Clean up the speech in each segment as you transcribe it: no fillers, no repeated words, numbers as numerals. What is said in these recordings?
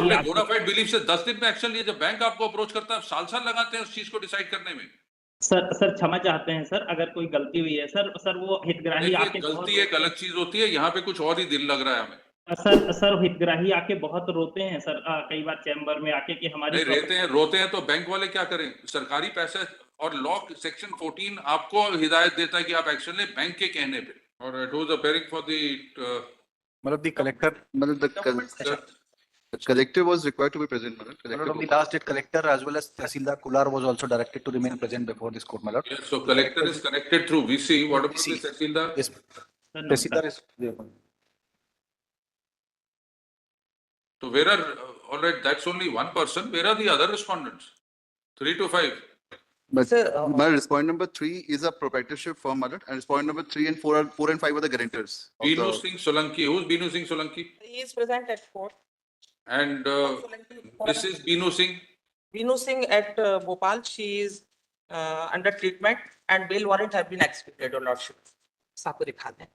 आपने bonafide belief से 10 दिन में एक्शन लिया, जब बैंक आपको अप्रोच करता है साल साल लगाते हैं उस चीज को डिसाइड करने में। सर क्षमा चाहते हैं सर, अगर कोई गलती हुई है सर वो हितग्राही देखिए आके गलती एक अलग चीज होती है, यहाँ पे कुछ और ही दिल लग रहा है हमें। सर हितग्राही आके बहुत रोते हैं सर, कई बार चैम्बर में आके कि हमारी नहीं रोते हैं तो बैंक वाले क्या करें, सरकारी पैसे और लॉ सेक्शन 14 आपको हिदायत देता है कि आप एक्शन लें बैंक के कहने पे। और it was appearing for the मतलब द कलेक्टर, मतलब the collector was required to be present, my lord. Collector of the last date, collector as well as Tahsildar Kular was also directed to remain present before this court, my lord. Yes, so collector is connected through VC. What about the Tahsildar? Yes, Tahsildar is there. So where are all right? That's only one person. Where are the other respondents? 3 to 5. But my respondent number 3 is a proprietorship firm, my lord, and respondent number 3 and 4 and 5 are the guarantors. Binu Singh Solanki. Who's Binu Singh Solanki? He is present at court. And Mrs. Binu Singh? Binu Singh at Bhopal, she is under treatment and bail warrant have been executed, Your Lordship. आपको दिखा दें.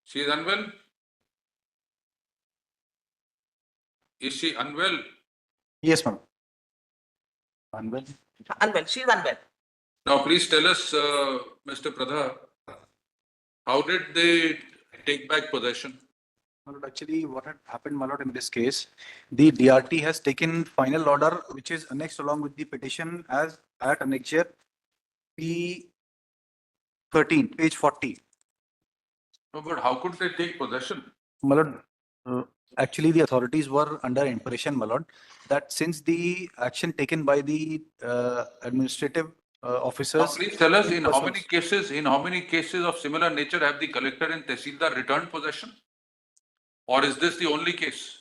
She is unwell? Is she unwell? Yes, ma'am. Unwell. Unwell. She is unwell. Now, please tell us, Mr. Pradha, how did they take back possession? Well, actually, what had happened, my lord, in this case, the DRT has taken final order, which is annexed along with the petition as at annexure P13, page 40. No, but how could they take possession? My lord, actually, the authorities were under impression, my lord, that since the action taken by the administrative officers. Now, please tell us in how many cases of similar nature have the collector and Tahsildar returned possession? Or is this the only case?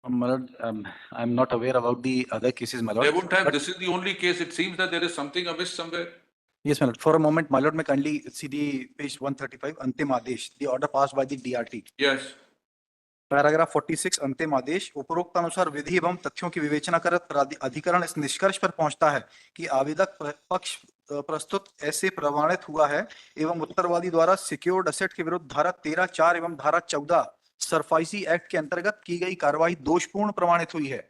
My lord, I'm not aware about the other cases, my lord. They wouldn't have. This is the only case. It seems that there is something amiss somewhere. Yes, my lord. For a moment, my lord, may kindly see the page 135, Antim Adesh, the order passed by the DRT. Yes. Paragraph 46 अंतिम आदेश उपरोक्त अनुसार विधि एवं तथ्यों की विवेचना कर अधिकरण इस निष्कर्ष पर पहुंचता है कि आवेदक पक्ष प्रस्तुत ऐसे प्रमाणित हुआ है एवं उत्तरवादी द्वारा सिक्योर्ड असेट के विरुद्ध धारा 13(4) एवं धारा 14 सरफाइसी एक्ट के अंतर्गत की गई कार्यवाही दोषपूर्ण प्रमाणित हुई है.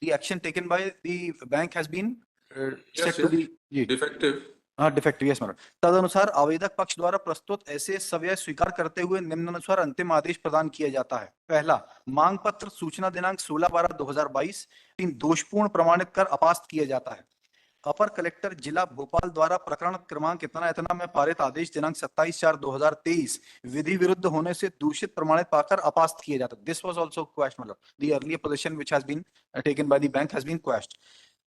The action taken by the bank has been set to be defective. Defective, yes madam. तदनुसार आवेदक पक्ष द्वारा प्रस्तुत ऐसे सवय स्वीकार करते हुए निम्नानुसार अंतिम आदेश प्रदान किया जाता है. पहला, मांग पत्र सूचना दिनांक 16/12/2022 दोषपूर्ण प्रमाणित कर अपास्त किया जाता है. अपर कलेक्टर जिला भोपाल द्वारा प्रकरण क्रमांक इतना में पारित आदेश दिनांक 27/4/2023 विधि विरुद्ध होने से दूषित प्रमाणित पाकर अपास्त किया जाता है. दिस वाज आल्सो क्वेश्चन, मतलब the earlier position which has been taken by the bank has been question.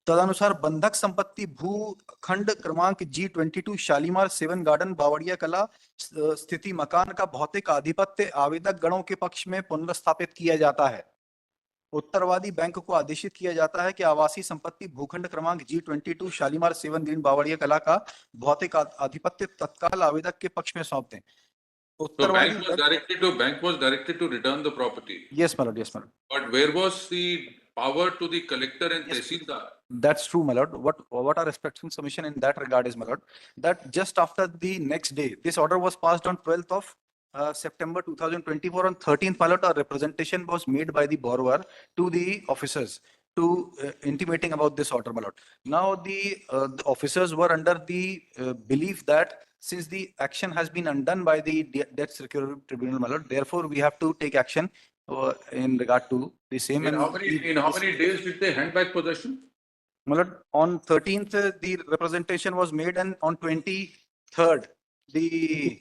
तदनुसार बंधक संपत्ति भूखंड क्रमांक G22 शालीमार 7 गार्डन बावड़िया कला स्थिति मकान का भौतिक आधिपत्य आवेदक गणों के पक्ष में पुनर्स्थापित किया जाता है. उत्तरवादी बैंक को आदेशित किया जाता है कि आवासीय संपत्ति भूखंड क्रमांक G22 शालीमार 7 ग्रीन बावड़िया कला का भौतिक आधिपत्य तत्काल आवेदक के पक्ष में सौंप दें. उत्तरवादी bank was directed to return the property. Yes, my lord. Yes, my lord. But where was the power to the collector and Tahsildar? That's true, my lord. What our respectful submission in that regard is, my lord, that just after the next day, this order was passed on 12th of September 2024. On 13th, my lord, a representation was made by the borrower to the officers to intimating about this order, my lord. Now the officers were under the belief that since the action has been undone by the Debt Security Tribunal, my lord, therefore we have to take action in regard to the same. In how many days did they hand back possession? My lord, on 13th the representation was made, and on 23rd the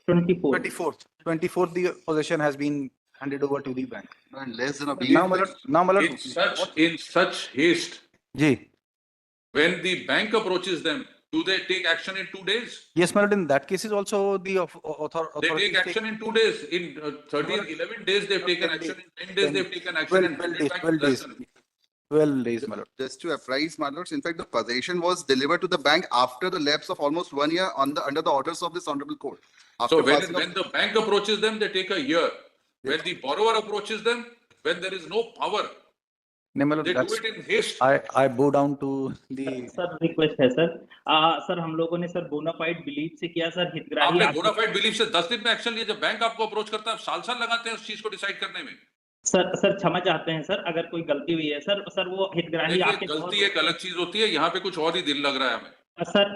24th the possession has been handed over to the bank. Less than a week. Now, my lord, in such haste. Ji. When the bank approaches them, do they take action in 2 days? Yes, my lord. In that case is also the They take action in 2 days. In 11 days they've taken action. In 10 days they've taken action. 12 days, my lord. Just to apprise, my lords, in fact, the possession was delivered to the bank after the lapse of almost 1 year under the orders of this honorable court. So when the bank approaches them, they take a year. When the borrower approaches them, when there is no power, they do it in haste. I bow down to the. Sir request है sir. Sir हम लोगों ने sir bonafide belief से किया sir. हितग्राही आपने bonafide belief से 10 दिन में एक्शन लिया, जब बैंक आपको अप्रोच करता है साल लगाते हैं उस चीज को डिसाइड करने में. सर क्षमा चाहते हैं सर, अगर कोई गलती हुई है सर वो हितग्राही देखिए आके बहुत गलती एक अलग चीज होती है, यहाँ पे कुछ और ही दिल लग रहा है हमें।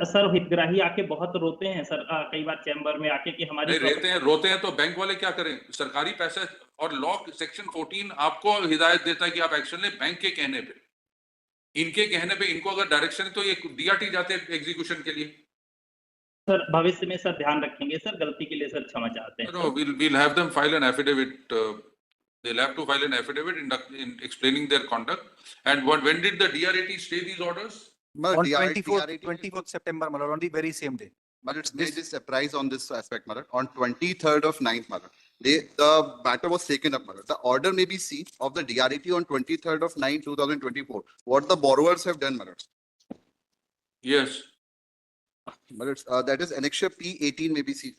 सर हितग्राही आके बहुत रोते हैं सर, कई बार चैम्बर में आके कि हमारी नहीं रोते हैं तो बैंक वाले क्या करें? सरकारी पैसा और लॉ सेक्शन 14 आपको हिदायत देता है कि आप एक्शन लें बैंक के कहने पे। इनके कहने पे इनको अगर डायरेक्शन है तो ये डीआरटी जाते हैं एग्जीक्यूशन के लिए। सर भविष्य में सर ध्यान रखेंगे सर, गलती के लिए सर क्षमा चाहते हैं। No, we'll have them file an affidavit. They'll have to file an affidavit in explaining their conduct. And when did the DRAT stay these orders? On DRAT 24th September, my lord, on the very same day. But it's made this surprise on this aspect, Mother. On 23rd of 9th, Mother, the matter was taken up, Mother. The order may be seen of the DRAT on 23rd of 9, 2024. What the borrowers have done, Mother. Yes. Mother, that is annexure P18 may be seen.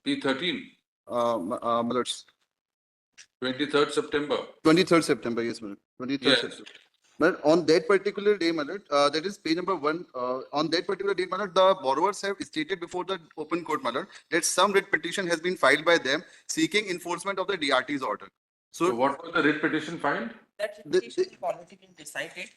P13, Mother, 23rd September. 23rd September, yes, Mother. 23rd Yes. September. But on that particular day, Mother, that is page number 1, on that particular day, Mother, the borrowers have stated before the open court, Mother, that some writ petition has been filed by them seeking enforcement of the DRT's order. So So what was the writ petition filed? That The- petition is already been decided.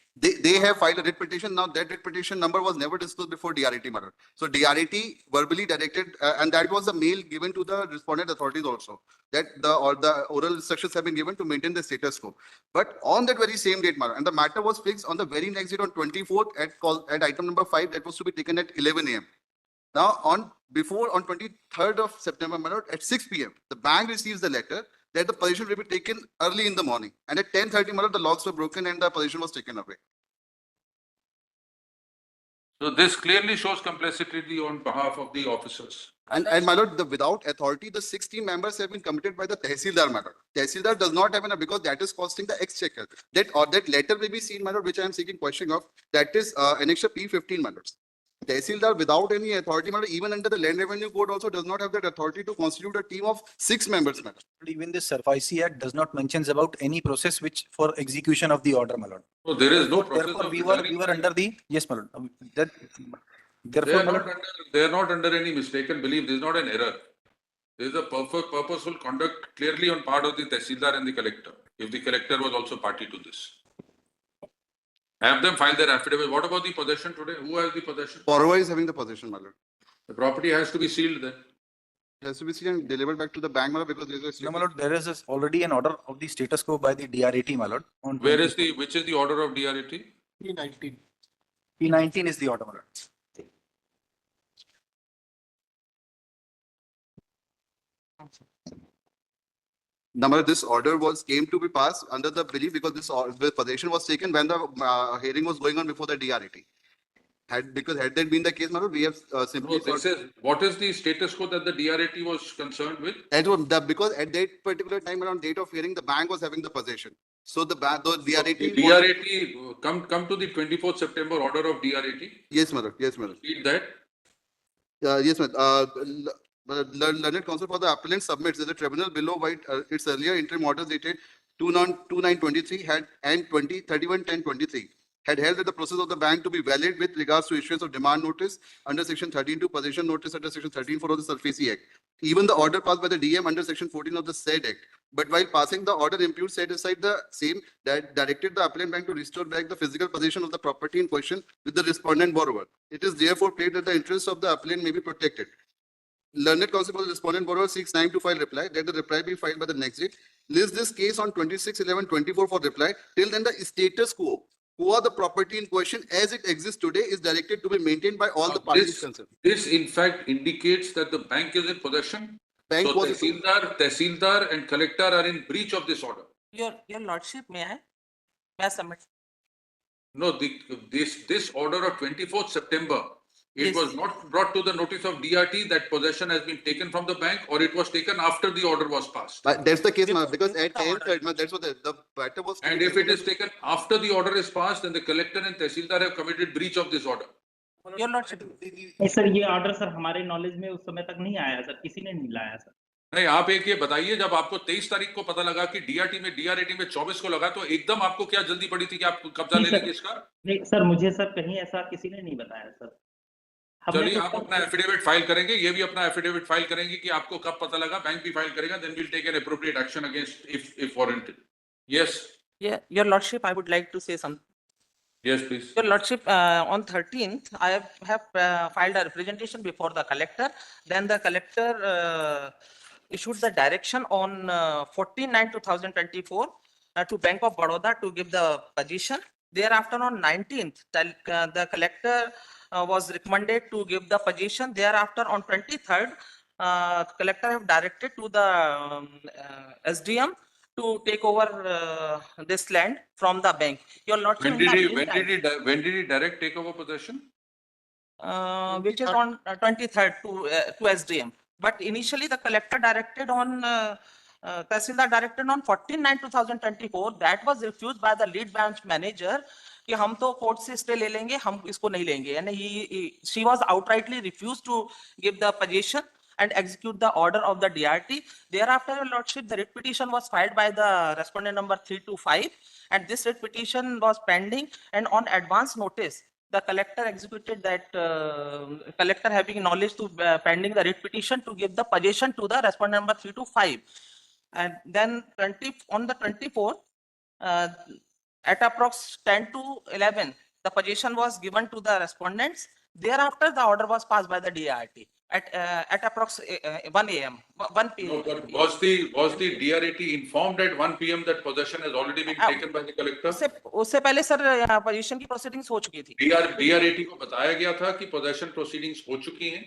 they have filed a writ petition. Now that writ petition number was never disclosed before DRT, Mother. So DRT verbally directed, and that was the mail given to the respondent authorities also, that the oral instructions have been given to maintain the status quo. But on that very same date, Mother, and the matter was fixed on the very next date on 24th at item number 5 that was to be taken at 11 a.m. Now on 23rd of September, Mother, at 6 p.m. the bank receives the letter that the possession will be taken early in the morning, and at 10:30, Mother, the locks were broken and the possession was taken away. So this clearly shows complicity on behalf of the officers. And my lord, without authority, the 6 team members have been committed by the Tehsildar, my lord. Tehsildar does not have an, because that is costing the exchequer. That letter will be seen, my lord, which I am seeking question of, that is annexure P15, my lord. Tehsildar without any authority, my lord, even under the Land Revenue Code also does not have that authority to constitute a team of 6 members, my lord. Even this SARFAESI Act does not mentions about any process which for execution of the order, my lord. So there is no process Therefore, of we were declaring- under the, yes, my lord. That, They therefore, are my not lord, under, they are not under any mistaken belief. This is not an error. There is a purposeful conduct clearly on part of the Tehsildar and the collector, if the collector was also party to this. Have them file their affidavit. What about the possession today? Who has the possession? Borrower is having the possession, my lord. The property has to be sealed then. It has to be seen and delivered back to the bank, my lord, because there is a. no, my lord, there is already an order of the status quo by the DRAT, my lord. On Where is which is the order of DRAT? P19 is the order, my lord. Number, this order came to be passed under the belief because the possession was taken when the hearing was going on before the DRAT. Had that been the case, my lord, we have simply. No, this is, what is the status quo that the DRAT was concerned with? Because at that particular time around date of hearing, the bank was having the possession. So the DRAT. The DRAT, come to the 24th September order of DRAT. Yes, mother. Yes, mother. Read that. Yes, ma'am. Learned counsel for the appellant submits that the tribunal below white its earlier interim orders dated 2/9/23 had and 31/10/23 had held that the process of the bank to be valid with regards to issuance of demand notice under section 13 possession notice under section 13(4) of the SARFAESI Act. Even the order passed by the DM under section 14 of the said Act. But while passing the order impute set aside the same that directed the appellant bank to restore back the physical possession of the property in question with the respondent borrower. It is therefore clear that the interests of the appellant may be protected. Learned counsel for the respondent borrower seeks time to file reply. Let the reply be filed by the next date. List this case on 26/11/24 for reply. Till then, the status quo, who are the property in question as it exists today, is directed to be maintained by all the parties concerned. This in fact indicates that the bank is in possession. Bank So was Tehsildar and collector are in breach of this order. Your lordship, may I submit? No, this order of 24th September, it Yes. was not brought to the notice of DRT that possession has been taken from the bank, or it was taken after the order was passed. That's the case, ma'am, because at The order. 10:30, that's what the matter was. And if it is taken after the order is passed, then the collector and Tehsildar have committed breach of this order. Your lordship. नहीं sir, ये order sir हमारे knowledge में उस समय तक नहीं आया sir, किसी ने नहीं लाया सर। नहीं, आप एक ये बताइए, जब आपको 23 तारीख को पता लगा कि DRT में 24 को लगा, तो एकदम आपको क्या जल्दी पड़ी थी कि आप कब्जा ले लेंगे इसका? नहीं सर, मुझे सर कहीं ऐसा किसी ने नहीं बताया सर। हमने चलिए तो आप सर- अपना एफिडेविट फाइल करेंगे, ये भी अपना एफिडेविट फाइल करेंगे कि आपको कब पता लगा, बैंक भी फाइल करेगा, then will take an appropriate action against if warranted. Yes, Yeah, your lordship, I would like to say something. yes, please. Your lordship, on 13th, I have filed a representation before the collector. Then the collector issued the direction on 14/9/2024 to Bank of Baroda to give the position. Thereafter, on 19th, the collector was recommended to give the position. Thereafter, on 23rd, collector have directed to the SDM to take over this land from the bank. Your lordship, When in did the he, meantime, when did he direct take over possession? which is on 23rd to SDM. But initially the collector directed on, Tahsildar directed on 14/9/2024. That was refused by the lead branch manager कि हम तो court से stay ले लेंगे, हम इसको नहीं लेंगे. And she was outrightly refused to give the position and execute the order of the DRT. Thereafter, your lordship, the writ petition was filed by the respondent number 325, and this writ petition was pending, and on advance notice, the collector executed that, collector having knowledge to pending the writ petition to give the possession to the respondent number 325. And then on the 24th, at approx 10 to 11, the possession was given to the respondents. Thereafter, the order was passed by the DRT at approx 1 a.m., 1 p.m. No, but was the DRAT informed at 1 PM that possession has already been taken by the collector? उससे पहले sir position की proceedings हो चुकी थी. DRAT को बताया गया था कि possession proceedings हो चुकी हैं?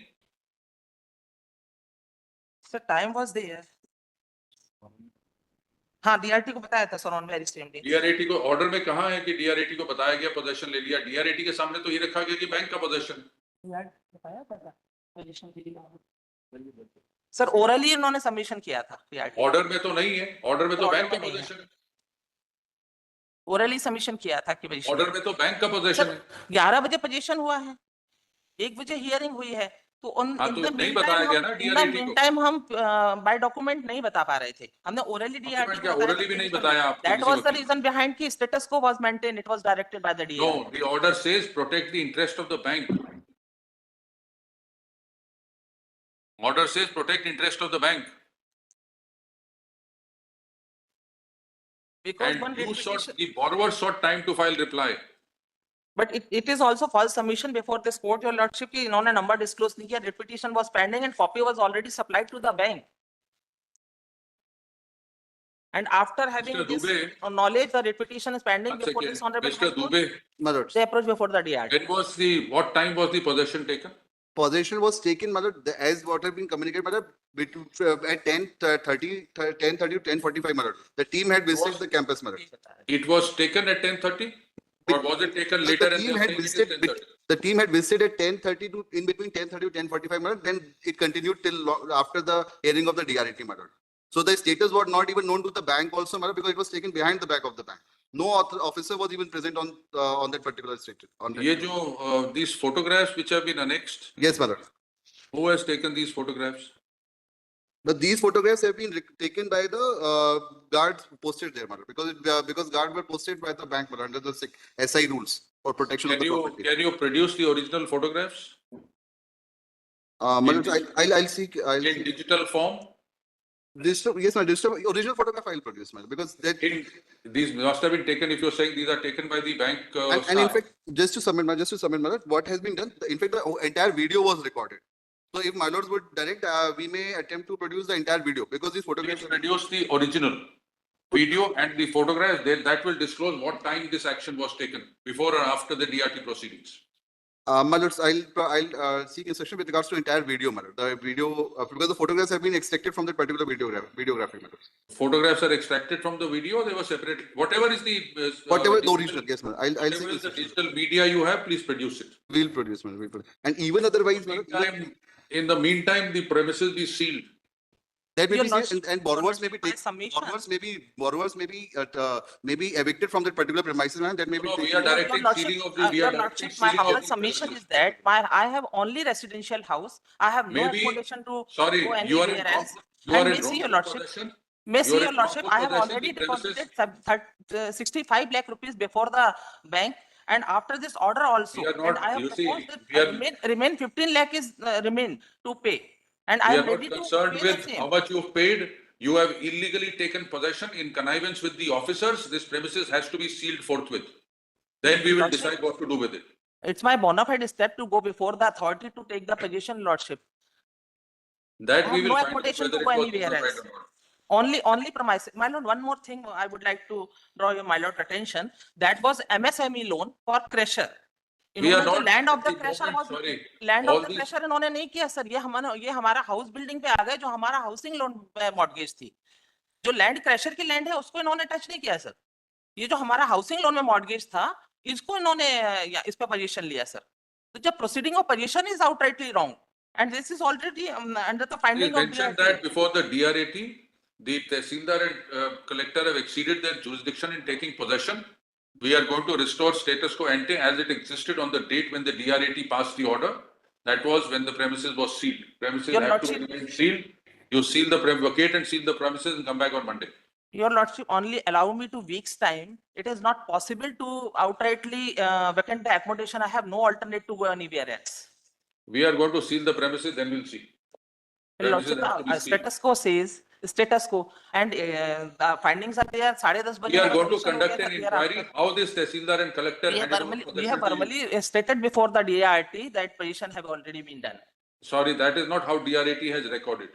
Sir time was there. हाँ, DRT को बताया था sir on very same day. DRAT को ऑर्डर में कहा है कि DRAT को बताया गया पोजेशन ले लिया? DRAT के सामने तो ये रखा गया कि बैंक का पोजेशन. सर ओरली इन्होंने सबमिशन किया था DRT. ऑर्डर में तो नहीं है, ऑर्डर में तो Order बैंक का में नहीं है. पोजेशन. ओरली सबमिशन किया था कि पोजीशन. ऑर्डर में तो बैंक का पोजेशन है. 11 बजे पोजीशन हुआ है, 1 बजे हियरिंग हुई है, तो हाँ, तो नहीं बताया गया ना DRAT को. टाइम हम बाय डॉक्यूमेंट नहीं बता पा रहे थे. हमने ओरली Document DRT क्या ओरली भी नहीं बताया आपको? दैट किसी वाज द वकील? रीजन बिहाइंड की स्टेटस को was maintain, it was directed by the DRT. No, the order says protect the interest of the bank. Order says protect interest of the bank. Because And one you writ sought, petition- the borrower sought time to file reply. But it is also false submission before this court, your lordship, कि इन्होंने number disclose नहीं किया, writ petition was pending and copy was already supplied to the bank. And after having Mr. this Dubey. knowledge, the writ petition is pending One before second. this honorable Mr. High Court, Dubey, My lords. they approach before the DRT. what time was the possession taken? Possession was taken, my lord, as what have been communicated, my lord, between, at 10:30 to 10:45, my lord. The team had visited the campus, my lord. It was taken at 10:30? Or was it taken later The and team they are had saying it is visited, 10:30? the team had visited at 10:30 to, in between 10:30 to 10:45, my lord. Then it continued till after the hearing of the DRT, my lord. So the status was not even known to the bank also, my lord, because it was taken behind the back of the bank. No officer was even present on that particular status. On that- ये जो these photographs which have been annexed, Yes, my lord. who has taken these photographs? But these photographs have been taken by the guards posted there, madam, because guards were posted by the bank, madam, under the SI rules for protection of the property. Can you produce the original photographs Madam, I'll seek. in digital form? Digital, yes, my digital original photograph I'll produce, madam, because that. These must have been taken, if you're saying these are taken by the bank And in staff. fact, just to submit, madam, what has been done? In fact, the entire video was recorded. So if my lords would direct, we may attempt to produce the entire video because these photographs. Please produce the original video and the photographs, then that will disclose what time this action was taken, before or after the DRT proceedings. My lords, I'll seek instruction with regards to entire video, madam. The video, because the photographs have been extracted from that particular videography, madam. Photographs are extracted from the video, they were separated. Whatever is the. Whatever the digital- original, yes, madam. I'll Whatever seek is the instruction. digital media you have, please produce it. We'll produce, madam. We'll produce. And even otherwise, madam, In the meantime, the premises be sealed. that may You're be not said, and borrowers may be by taken. submission. Borrowers may be evicted from that particular premises, and that may be. No, we taken. are directing Your sealing lordship, of the, we your are directing lordship, my sealing of humble the submission premises. is that I have only residential house. I have no Maybe- accommodation to Sorry, go you are in anywhere wrong, else. you are And in may see your wrongful lordship. possession. May see You are your in lordship, wrongful I have possession, already the premises- deposited 65 lakh rupees before the bank, And after this order also, We are and not- I have you see, proposed we that are- remain 15 lakh is remain to pay. And I We am are not ready to concerned pay the with same. how much you've paid. You have illegally taken possession in connivance with the officers. This premises has to be sealed forthwith. Then we will Lordship. decide what to do with it. It's my bona fide step to go before the authority to take the position, Lordship. That I we have will no find out accommodation whether to it go was anywhere bona fide else. or not. Only premises. My lord, one more thing I would like to draw your my lord attention. That was MSME loan for crusher. We are इन्होंने जो not- land of the at the crusher moment, was sorry, land all of the these- crusher इन्होंने नहीं किया sir. ये हमारा house building पे आ गए जो हमारा हाउसिंग लोन मॉर्गेज थी. जो लैंड क्रशर की लैंड है उसको इन्होंने टच नहीं किया सर. ये जो हमारा हाउसिंग लोन में मॉर्गेज था इसको इन्होंने इस पे पोजीशन लिया सर. तो जब proceeding of position is outrightly wrong and this is already under the Please finding of mention that before the DRAT, the Tehsildar and collector have exceeded their jurisdiction in taking possession. We are going to restore status quo ante as it existed on the date when the DRAT passed the order. That was when the premises was sealed. Premises Your have to Lordship- remain sealed. You seal the vacate and seal the premises and come back on Monday. Your lordship, only allow me 2 weeks time. It is not possible to outrightly vacate the accommodation. I have no alternate to go anywhere else. We are going to seal the premises, then we'll see. Your Premises lordship, have to be sealed. status quo says, status quo, and the findings are there. 10:30 We are going to resolution हो conduct गया an था inquiry thereafter. how this Tehsildar and collector We have handed over verbally, possession to you. verbally stated before the DRT that position have already been done. Sorry, that is not how DRAT has recorded.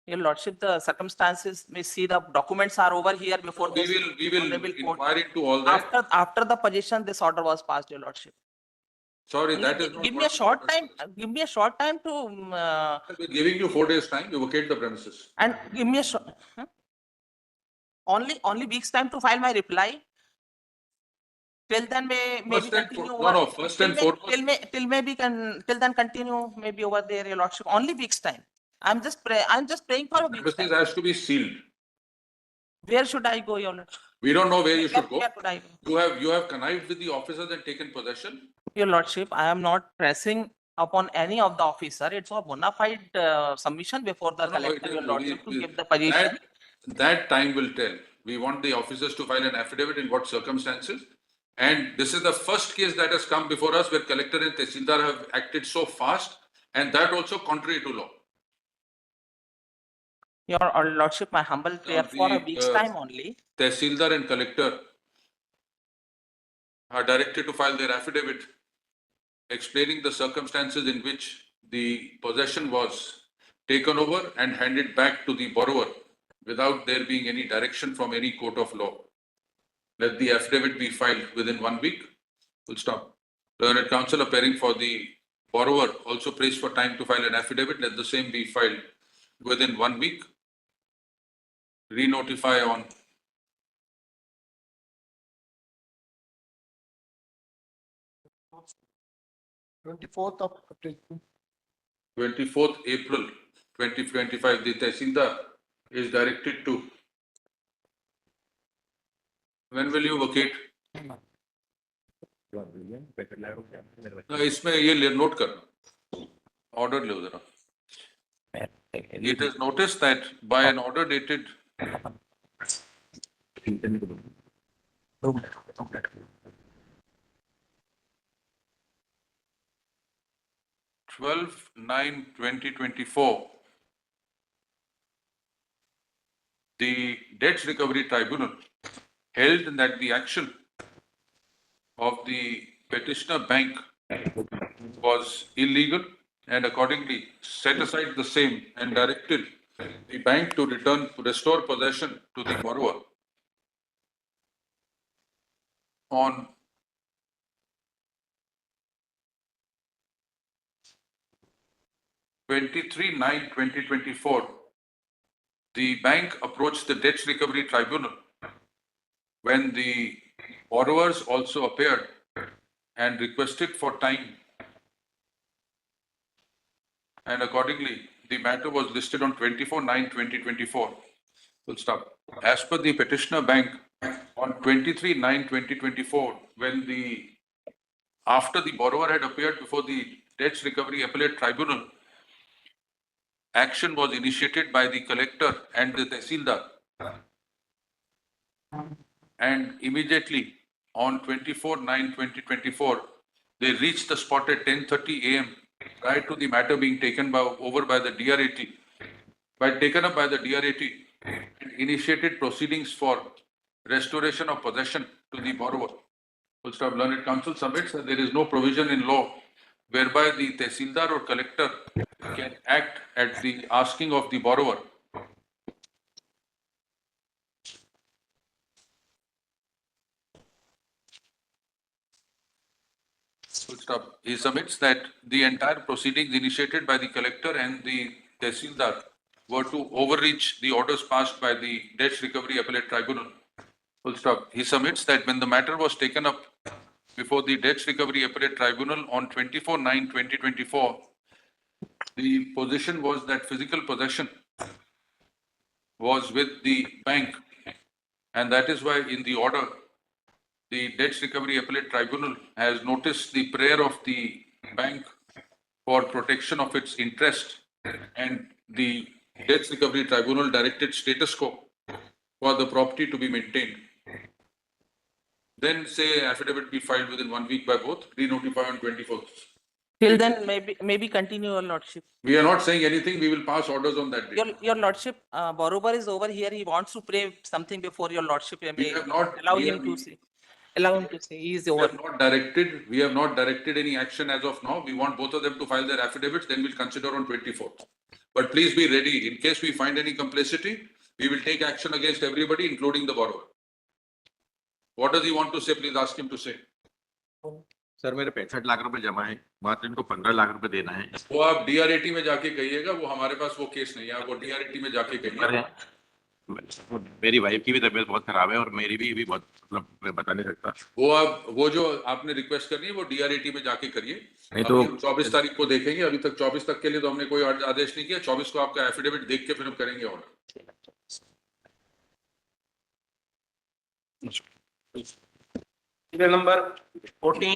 Your lordship, the circumstances may see the documents are over here before We this. will honorable court. inquire into all that. After the position, this order was passed, your lordship. Sorry, Only that is not. give me a what- short time, give me a short time to, We're giving you 4 days time, you vacate the premises. and give me a short. Only week's time to file my reply. Till then maybe First and continue for- no, over. no, first and foremost- Till then continue maybe over there, your lordship. Only week's time. I'm just praying for a week's Premises time. has to be sealed. Where should I go, your lordship? We don't know where you should go. Where could I go? You have connived with the officers and taken possession. Your lordship, I am not pressing upon any of the officer. It's a bona fide submission before the No, no, it collector, is- your lordship, to we- give the position. That time will tell. We want the officers to file an affidavit in what circumstances. And this is the first case that has come before us where collector and Tehsildar have acted so fast, and that also contrary to law. Your lordship, my humble prayer for a the, week's time only. Tehsildar and collector are directed to file their affidavit explaining the circumstances in which the possession was taken over and handed back to the borrower without there being any direction from any court of law. Let the affidavit be filed within 1 week. Full stop. Learned counsel appearing for the borrower also prays for time to file an affidavit. Let the same be filed within 1 week. Re-notify on 24th of April. 24th April 2025. The Tehsildar is directed to. When will you vacate? No, इसमें ये note करना. Order लो जरा. It is noticed that by an order dated 12/9/2024, the Debts Recovery Tribunal held that the action of the petitioner bank was illegal and accordingly set aside the same and directed the bank to restore possession to the borrower on 23/9/2024. The bank approached the Debts Recovery Tribunal when the borrowers also appeared and requested for time. And accordingly, the matter was listed on 24/9/2024. Full stop. As per the petitioner bank, on 23/9/2024, after the borrower had appeared before the Debts Recovery Appellate Tribunal, action was initiated by the collector and the Tehsildar. And immediately on 24/9/2024, they reached the spot at 10:30 a.m. prior to the matter being taken over by the DRAT, taken up by the DRAT and initiated proceedings for restoration of possession to the borrower. Full stop. Learned Counsel submits that there is no provision in law whereby the Tehsildar or collector can act at the asking of the borrower Full stop. He submits that the entire proceedings initiated by the collector and the Tehsildar were to overreach the orders passed by the Debt Recovery Appellate Tribunal. Full stop. He submits that when the matter was taken up before the Debt Recovery Appellate Tribunal on 24/9/2024, the position was that physical possession was with the bank, and that is why in the order, the Debt Recovery Appellate Tribunal has noticed the prayer of the bank for protection of its interest, and the Debt Recovery Tribunal directed status quo for the property to be maintained. Then say affidavit be filed within 1 week by both, re-notify on 24th. Till then, maybe continue, your lordship. We are not saying anything, we will pass orders on that day. Your lordship, borrower is over here, he wants to pray something before your lordship. We have not- Allow we him have- to say. Allow him to say, he is We over. have not directed any action as of now. We want both of them to file their affidavits, then we'll consider on 24th. But please be ready. In case we find any complicity, we will take action against everybody, including the borrower. What does he want to say? Please ask him to say. Sir मेरे 65 लाख रुपए जमा है, मात्र इनको 15 लाख रुपए देना है। वो आप DRAT में जाके कहिएगा, वो हमारे पास वो केस नहीं है, वो DRAT में जाके कहिएगा। मेरी वाइफ की भी तबीयत बहुत खराब है और मेरी भी बहुत, मतलब मैं बता नहीं सकता। वो जो आपने रिक्वेस्ट करनी है वो DRAT में जाके करिए। नहीं तो 24 तारीख को देखेंगे। अभी तक 24 तक के लिए तो हमने कोई आदेश नहीं किया। 24 को आपका एफिडेविट देख के फिर हम करेंगे ऑर्डर। Serial number 14